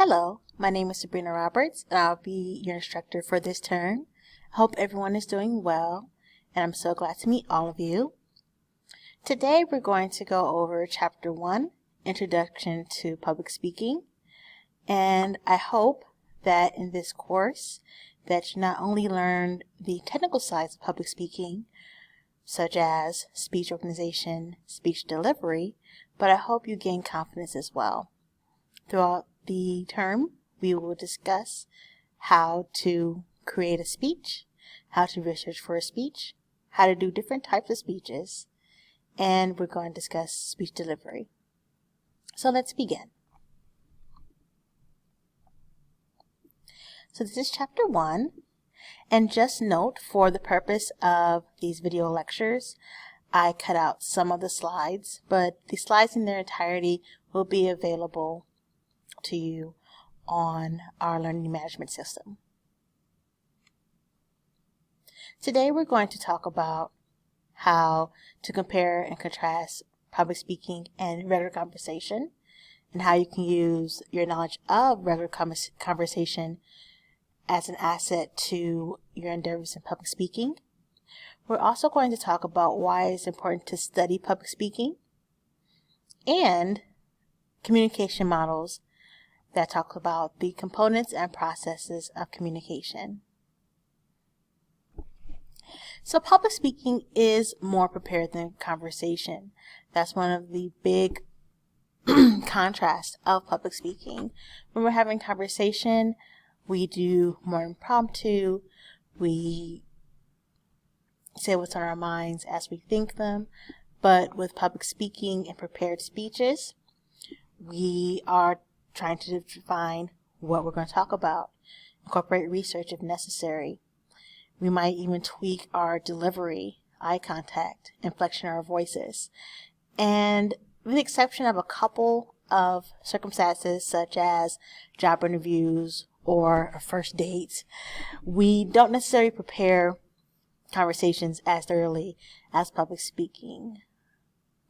Hello, my name is Sabrina Roberts, and I'll be your instructor for this term. I hope everyone is doing well, and I'm so glad to meet all of you. Today we're going to go over Chapter 1, Introduction to Public Speaking, and I hope that in this course that you not only learn the technical sides of public speaking, such as speech organization, speech delivery, but I hope you gain confidence as well. Throughout the term, we will discuss how to create a speech, how to research for a speech, how to do different types of speeches, and we're going to discuss speech delivery. So let's begin. So this is Chapter 1, and just note, for the purpose of these video lectures, I cut out some of the slides, but the slides in their entirety will be available to you on our learning management system. Today we're going to talk about how to compare and contrast public speaking and regular conversation, and how you can use your knowledge of regular conversation as an asset to your endeavors in public speaking. We're also going to talk about why it's important to study public speaking and communication models that talk about the components and processes of communication. So public speaking is more prepared than conversation. That's one of the big contrasts of public speaking. When we're having conversation, we do more impromptu. We say what's on our minds as we think them. But with public speaking and prepared speeches, we are trying to define what we're going to talk about, incorporate research if necessary. We might even tweak our delivery, eye contact, inflection of our voices. And with the exception of a couple of circumstances such as job interviews or first dates, we don't necessarily prepare conversations as thoroughly as public speaking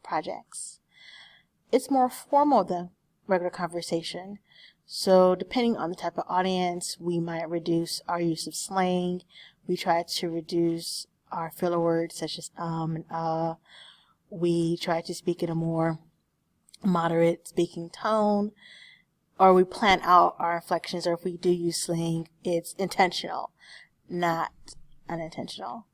projects. It's more formal than regular conversation. So depending on the type of audience, we might reduce our use of slang. We try to reduce our filler words such as and We try to speak in a more moderate speaking tone, or we plan out our inflections, or if we do use slang, it's intentional, not unintentional.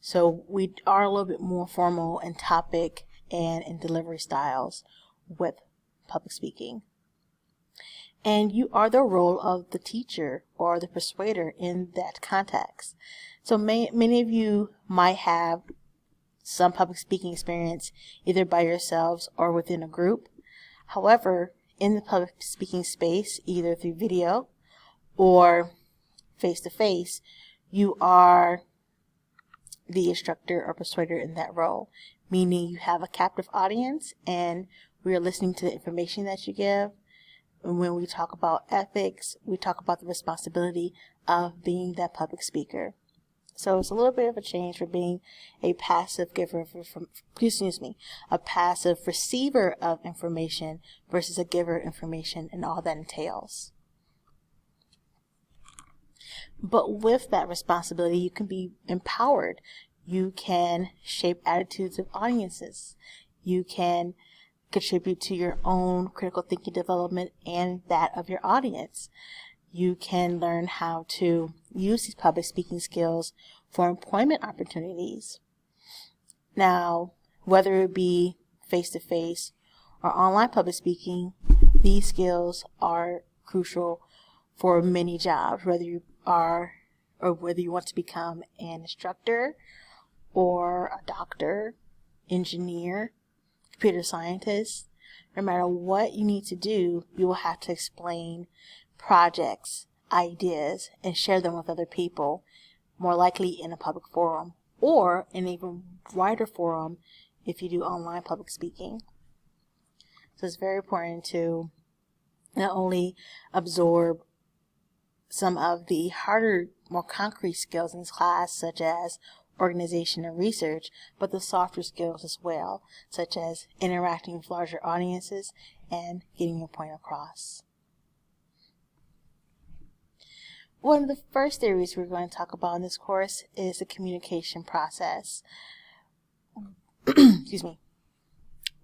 So we are a little bit more formal in topic and in delivery styles with public speaking. And you are the role of the teacher or the persuader in that context. So many of you might have some public speaking experience either by yourselves or within a group. However, in the public speaking space, either through video or face-to-face, you are the instructor or persuader in that role, meaning you have a captive audience and we are listening to the information that you give. And when we talk about ethics, we talk about the responsibility of being that public speaker. So it's a little bit of a change from being a passive giver a passive receiver of information versus a giver of information and all that entails. But with that responsibility, you can be empowered. You can shape attitudes of audiences. You can contribute to your own critical thinking development and that of your audience. You can learn how to use these public speaking skills for employment opportunities. Now, whether it be face-to-face or online public speaking, these skills are crucial for many jobs, whether you want to become an instructor or a doctor, engineer, computer scientist. No matter what you need to do, you will have to explain projects, ideas, and share them with other people, more likely in a public forum or in an even wider forum if you do online public speaking. So it's very important to not only absorb some of the harder, more concrete skills in this class, such as organization and research, but the softer skills as well, such as interacting with larger audiences and getting your point across. One of the first theories we're going to talk about in this course is the communication process. Excuse me.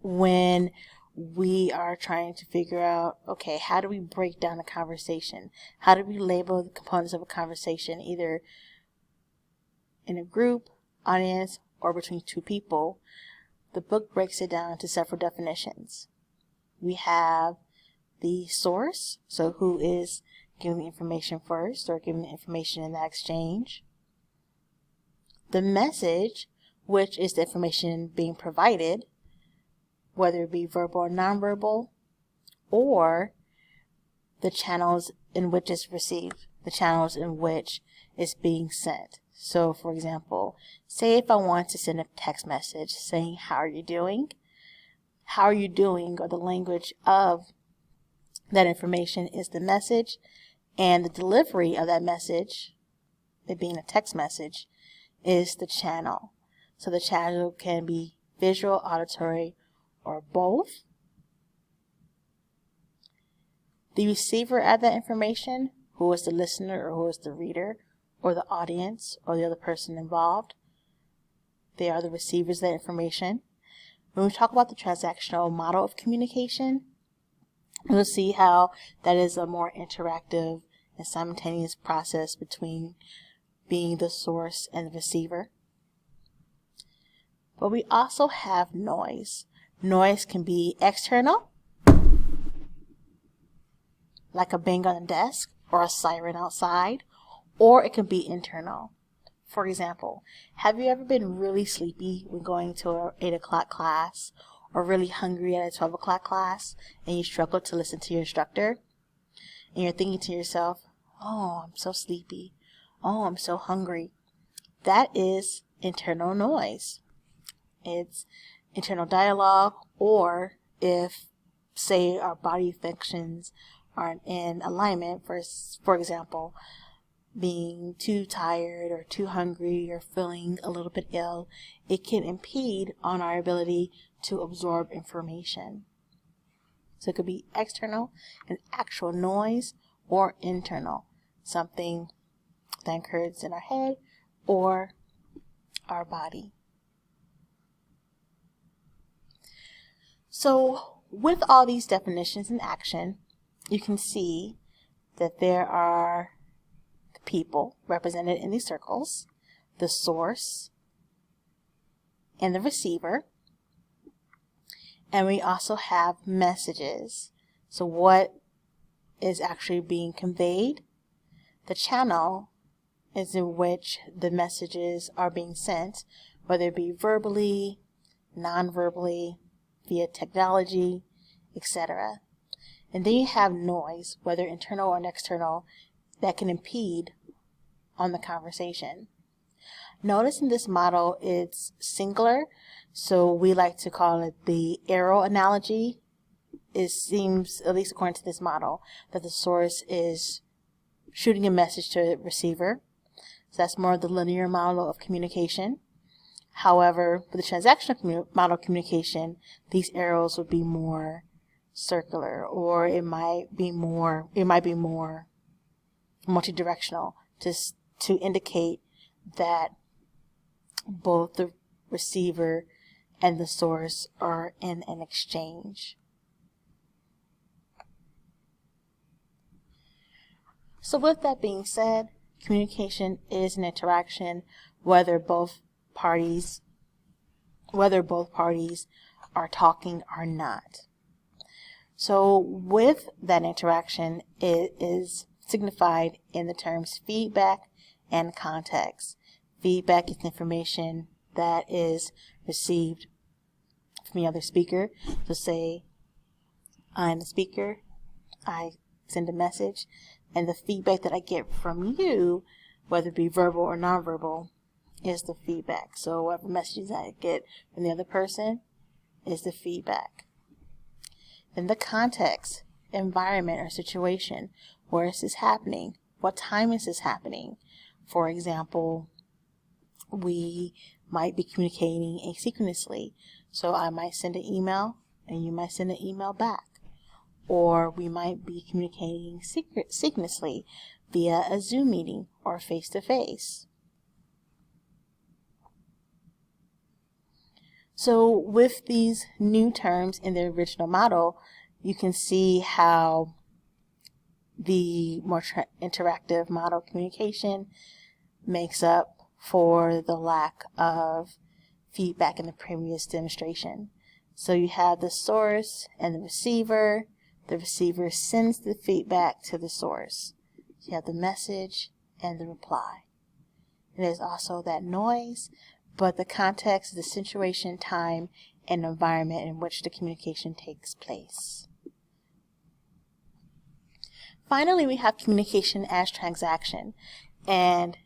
When we are trying to figure out, okay, how do we break down a conversation? How do we label the components of a conversation, either in a group, audience, or between two people? The book breaks it down to several definitions. We have the source, so who is giving the information first or giving the information in that exchange. The message, which is the information being provided, whether it be verbal or nonverbal, or the channels in which it's received, the channels in which it's being sent. So, for example, say if I want to send a text message saying, how are you doing? How are you doing, or the language of that information is the message, and the delivery of that message, it being a text message, is the channel. So the channel can be visual, auditory, or both. The receiver of that information, who is the listener or who is the reader or the audience or the other person involved, they are the receivers of that information. When we talk about the transactional model of communication, we'll see how that is a more interactive and simultaneous process between being the source and the receiver. But we also have noise. Noise can be external, like a bang on the desk or a siren outside, or it can be internal. For example, have you ever been really sleepy when going to an 8 o'clock class, or really hungry at a 12 o'clock class, and you struggle to listen to your instructor? And you're thinking to yourself, oh, I'm so sleepy. Oh, I'm so hungry. That is internal noise. It's internal dialogue, or if, say, our body functions aren't in alignment, for example, being too tired or too hungry or feeling a little bit ill, it can impede on our ability to absorb information. So it could be external, an actual noise, or internal, something that occurs in our head or our body. So with all these definitions in action, you can see that there are the people represented in these circles, the source, and the receiver. And we also have messages. So what is actually being conveyed? The channel is in which the messages are being sent, whether it be verbally, non-verbally, via technology, etc. And then you have noise, whether internal or external, that can impede on the conversation. Notice in this model it's singular, so we like to call it the arrow analogy. It seems, at least according to this model, that the source is shooting a message to the receiver. So that's more of the linear model of communication. However, for the transactional model of communication, these arrows would be more circular, or it might be more multidirectional, just to indicate that both the receiver and the source are in an exchange. So with that being said, communication is an interaction whether both parties are talking or not. So with that interaction, it is signified in the terms feedback and context. Feedback is information that is received from the other speaker. So say I'm the speaker, I send a message, and the feedback that I get from you, whether it be verbal or nonverbal, is the feedback. So whatever messages I get from the other person is the feedback. Then the context, environment or situation. Where is this happening? What time is this happening? For example, we might be communicating asynchronously. So I might send an email and you might send an email back. or we might be communicating synchronously via a Zoom meeting or face-to-face. So with these new terms in the original model, you can see how the more interactive model communication makes up for the lack of feedback in the previous demonstration. So you have the source and the receiver. The receiver sends the feedback to the source. You have the message and the reply. And there's also that noise, but the context is the situation, time, and environment in which the communication takes place. Finally, we have communication as transaction, and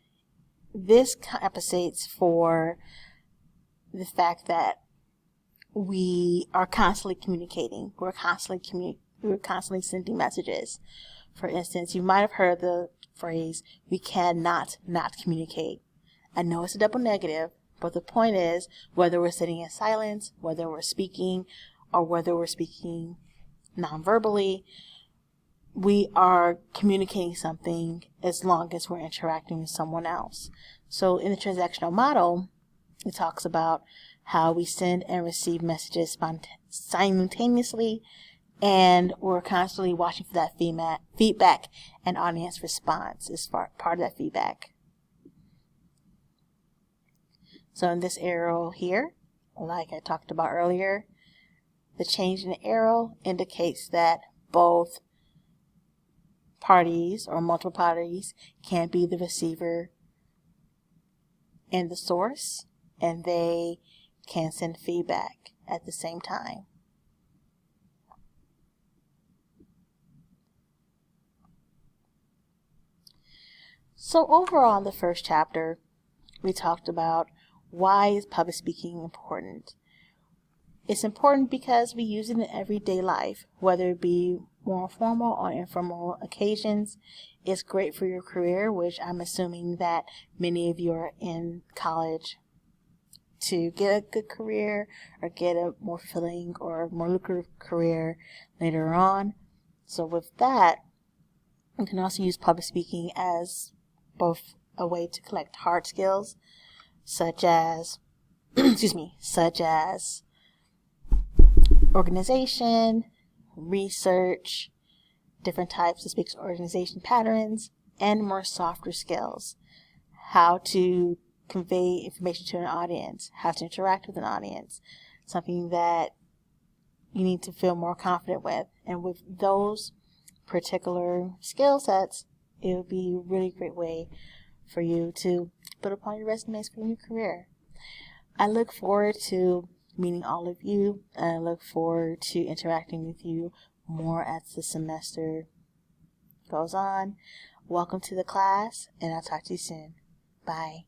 this compensates for the fact that we are constantly communicating. We're constantly sending messages. For instance, you might have heard the phrase, "we cannot not communicate." I know it's a double negative, but the point is, whether we're sitting in silence, whether we're speaking, or whether we're speaking non-verbally, we are communicating something as long as we're interacting with someone else. So in the transactional model, it talks about how we send and receive messages simultaneously, and we're constantly watching for that feedback and audience response is part of that feedback. So in this arrow here, like I talked about earlier, the change in the arrow indicates that both parties or multiple parties can be the receiver and the source, and they can send feedback at the same time. So overall, in the first chapter, we talked about why is public speaking important. It's important because we use it in everyday life, whether it be more formal or informal occasions. It's great for your career, which I'm assuming that many of you are in college to get a good career or get a more fulfilling or more lucrative career later on. So with that, you can also use public speaking as both a way to collect hard skills, such as organization, research, different types of speech organization patterns, and more softer skills. How to convey information to an audience, how to interact with an audience, something that you need to feel more confident with. And with those particular skill sets, it would be a really great way for you to put upon your resumes for your new career. I look forward to meeting all of you, and I look forward to interacting with you more as the semester goes on. Welcome to the class, and I'll talk to you soon. Bye.